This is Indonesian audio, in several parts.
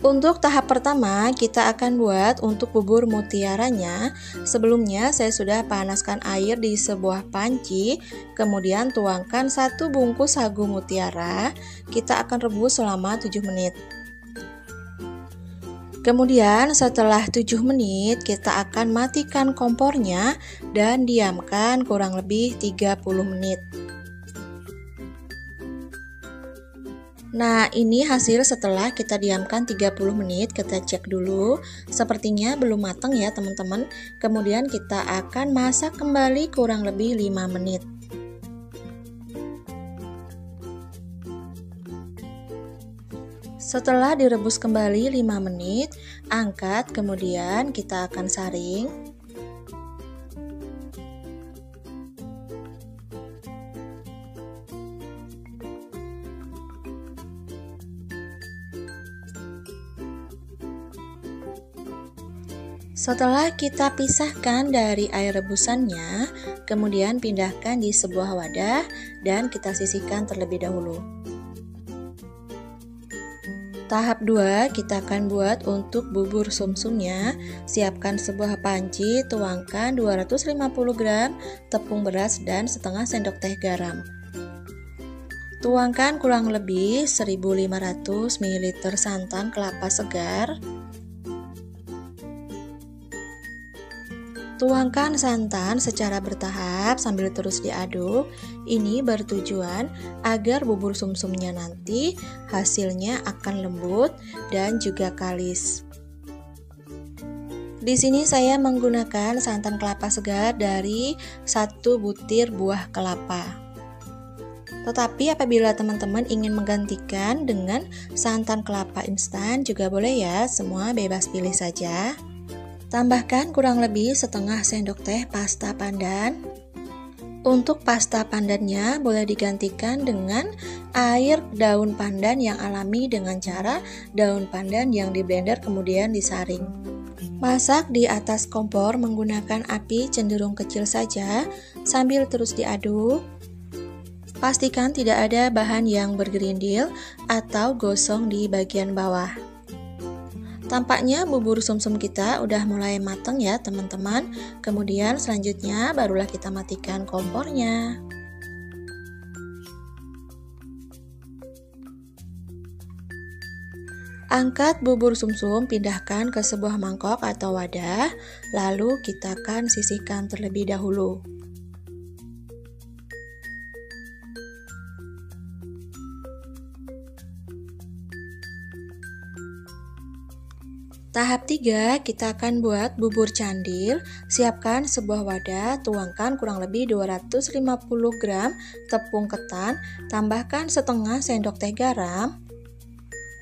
Untuk tahap pertama, kita akan buat untuk bubur mutiaranya. Sebelumnya, saya sudah panaskan air di sebuah panci, kemudian tuangkan 1 bungkus sagu mutiara. Kita akan rebus selama 7 menit. Kemudian setelah 7 menit, kita akan matikan kompornya dan diamkan kurang lebih 30 menit. Nah, ini hasil setelah kita diamkan 30 menit, kita cek dulu. Sepertinya belum matang ya teman-teman. Kemudian kita akan masak kembali kurang lebih 5 menit. Setelah direbus kembali 5 menit, angkat, kemudian kita akan saring. Setelah kita pisahkan dari air rebusannya, kemudian pindahkan di sebuah wadah dan kita sisihkan terlebih dahulu. Tahap 2, kita akan buat untuk bubur sumsumnya. Siapkan sebuah panci, tuangkan 250 gram tepung beras dan setengah sendok teh garam. Tuangkan kurang lebih 1500 ml santan kelapa segar. Tuangkan santan secara bertahap sambil terus diaduk. Ini bertujuan agar bubur sumsumnya nanti hasilnya akan lembut dan juga kalis. Di sini saya menggunakan santan kelapa segar dari 1 butir buah kelapa. Tetapi apabila teman-teman ingin menggantikan dengan santan kelapa instan juga boleh ya, semua bebas pilih saja. Tambahkan kurang lebih setengah sendok teh pasta pandan. Untuk pasta pandannya boleh digantikan dengan air daun pandan yang alami dengan cara daun pandan yang di blender kemudian disaring. Masak di atas kompor menggunakan api cenderung kecil saja sambil terus diaduk. Pastikan tidak ada bahan yang bergerindil atau gosong di bagian bawah. Tampaknya bubur sumsum kita udah mulai matang ya teman-teman. Kemudian selanjutnya barulah kita matikan kompornya. Angkat bubur sumsum, pindahkan ke sebuah mangkok atau wadah, lalu kita akan sisihkan terlebih dahulu. Tahap 3, kita akan buat bubur candil. Siapkan sebuah wadah, tuangkan kurang lebih 250 gram tepung ketan, tambahkan setengah sendok teh garam,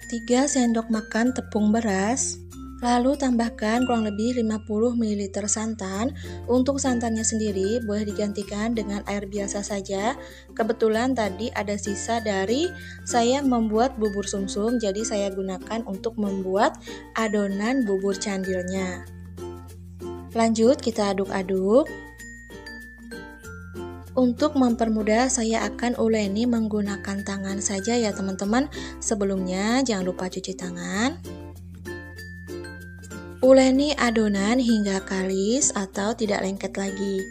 3 sendok makan tepung beras, lalu tambahkan kurang lebih 50 ml santan. Untuk santannya sendiri boleh digantikan dengan air biasa saja. Kebetulan tadi ada sisa dari saya membuat bubur sumsum, jadi saya gunakan untuk membuat adonan bubur candilnya. Lanjut kita aduk-aduk. Untuk mempermudah saya akan uleni menggunakan tangan saja ya teman-teman. Sebelumnya jangan lupa cuci tangan. Uleni adonan hingga kalis atau tidak lengket lagi.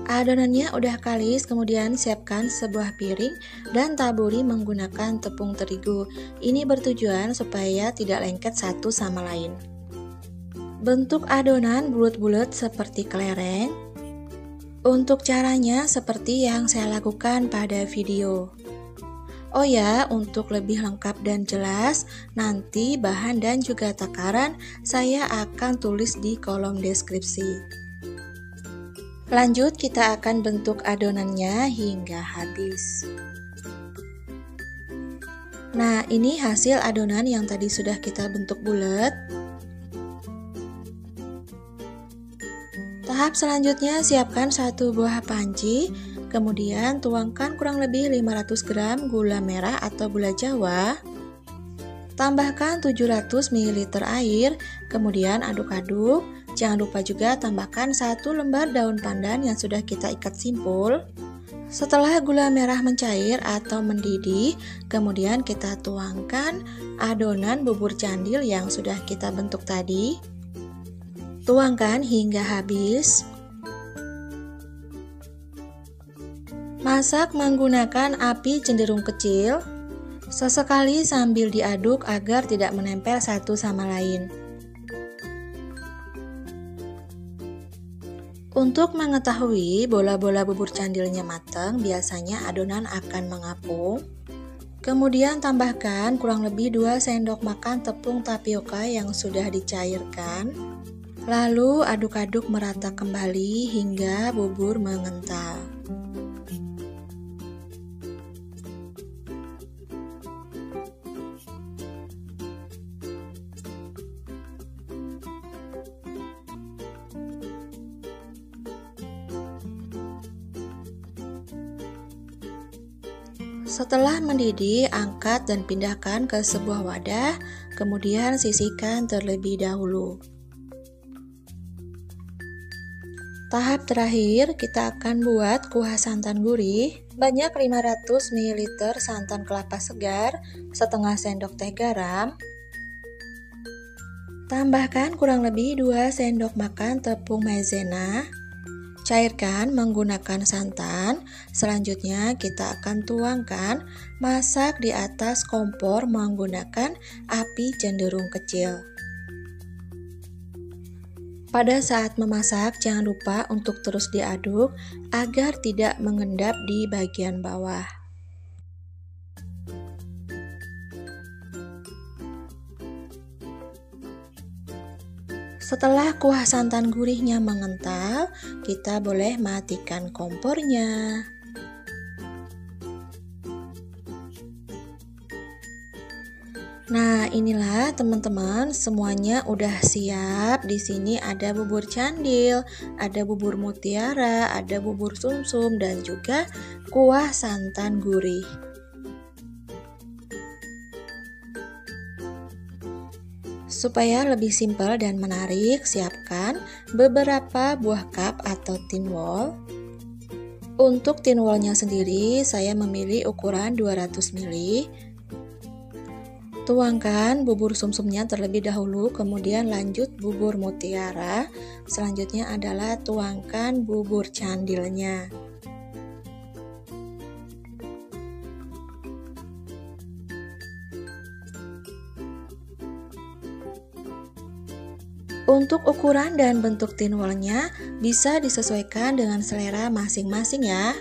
Adonannya udah kalis, kemudian siapkan sebuah piring dan taburi menggunakan tepung terigu. Ini bertujuan supaya tidak lengket satu sama lain. Bentuk adonan bulat-bulat seperti kelereng. Untuk caranya seperti yang saya lakukan pada video. Oh ya, untuk lebih lengkap dan jelas, nanti bahan dan juga takaran saya akan tulis di kolom deskripsi. Lanjut, kita akan bentuk adonannya hingga habis. Nah, ini hasil adonan yang tadi sudah kita bentuk bulat. Tahap selanjutnya, siapkan 1 buah panci. Kemudian tuangkan kurang lebih 500 gram gula merah atau gula jawa. Tambahkan 700 ml air, kemudian aduk-aduk. Jangan lupa juga tambahkan 1 lembar daun pandan yang sudah kita ikat simpul. Setelah gula merah mencair atau mendidih, kemudian kita tuangkan adonan bubur candil yang sudah kita bentuk tadi. Tuangkan hingga habis. Masak menggunakan api cenderung kecil, sesekali sambil diaduk agar tidak menempel satu sama lain. Untuk mengetahui bola-bola bubur candilnya matang, biasanya adonan akan mengapung. Kemudian tambahkan kurang lebih 2 sendok makan tepung tapioka yang sudah dicairkan. Lalu aduk-aduk merata kembali hingga bubur mengental. Setelah mendidih, angkat dan pindahkan ke sebuah wadah, kemudian sisihkan terlebih dahulu. Tahap terakhir, kita akan buat kuah santan gurih. Banyak 500 ml santan kelapa segar, setengah sendok teh garam. Tambahkan kurang lebih 2 sendok makan tepung maizena. Cairkan menggunakan santan. Selanjutnya kita akan tuangkan, masak di atas kompor menggunakan api cenderung kecil. Pada saat memasak, jangan lupa untuk terus diaduk agar tidak mengendap di bagian bawah. Setelah kuah santan gurihnya mengental, kita boleh matikan kompornya. Nah, inilah teman-teman, semuanya udah siap. Di sini ada bubur candil, ada bubur mutiara, ada bubur sumsum, dan juga kuah santan gurih. Supaya lebih simpel dan menarik, siapkan beberapa buah cup atau tin wall. Untuk tin wallnya sendiri, saya memilih ukuran 200 ml. Tuangkan bubur sumsumnya terlebih dahulu, kemudian lanjut bubur mutiara. Selanjutnya adalah tuangkan bubur candilnya. Untuk ukuran dan bentuk tin wallnya bisa disesuaikan dengan selera masing-masing ya.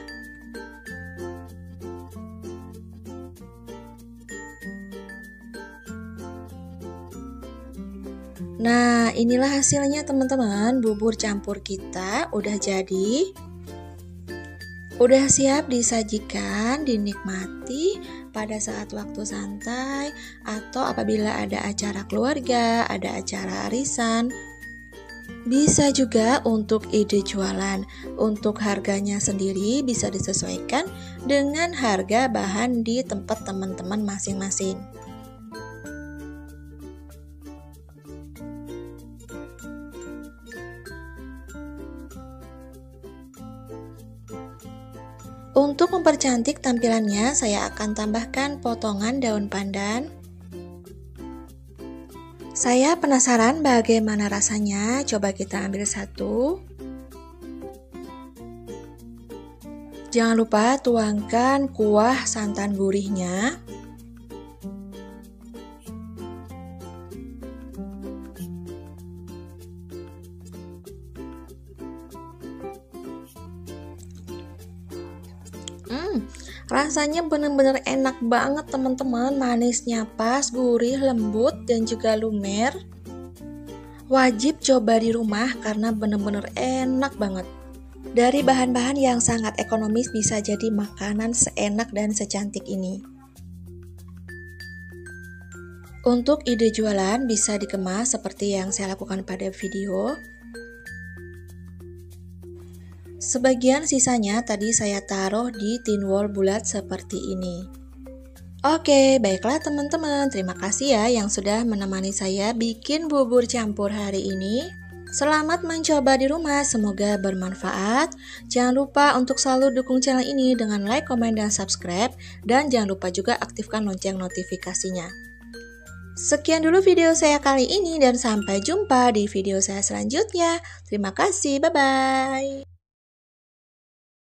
Nah, inilah hasilnya teman-teman. Bubur campur kita udah jadi. Udah siap disajikan, dinikmati pada saat waktu santai atau apabila ada acara keluarga, ada acara arisan. Bisa juga untuk ide jualan. Untuk harganya sendiri bisa disesuaikan dengan harga bahan di tempat teman-teman masing-masing. Untuk mempercantik tampilannya, saya akan tambahkan potongan daun pandan. Saya penasaran bagaimana rasanya, coba kita ambil satu. Jangan lupa tuangkan kuah santan gurihnya. Rasanya benar-benar enak banget teman-teman, manisnya pas, gurih, lembut, dan juga lumer. Wajib coba di rumah karena benar-benar enak banget. Dari bahan-bahan yang sangat ekonomis bisa jadi makanan seenak dan secantik ini. Untuk ide jualan bisa dikemas seperti yang saya lakukan pada video. Sebagian sisanya tadi saya taruh di tin wall bulat seperti ini. Oke, baiklah teman-teman, terima kasih ya yang sudah menemani saya bikin bubur campur hari ini. Selamat mencoba di rumah, semoga bermanfaat. Jangan lupa untuk selalu dukung channel ini dengan like, komen, dan subscribe. Dan jangan lupa juga aktifkan lonceng notifikasinya. Sekian dulu video saya kali ini dan sampai jumpa di video saya selanjutnya. Terima kasih, bye-bye.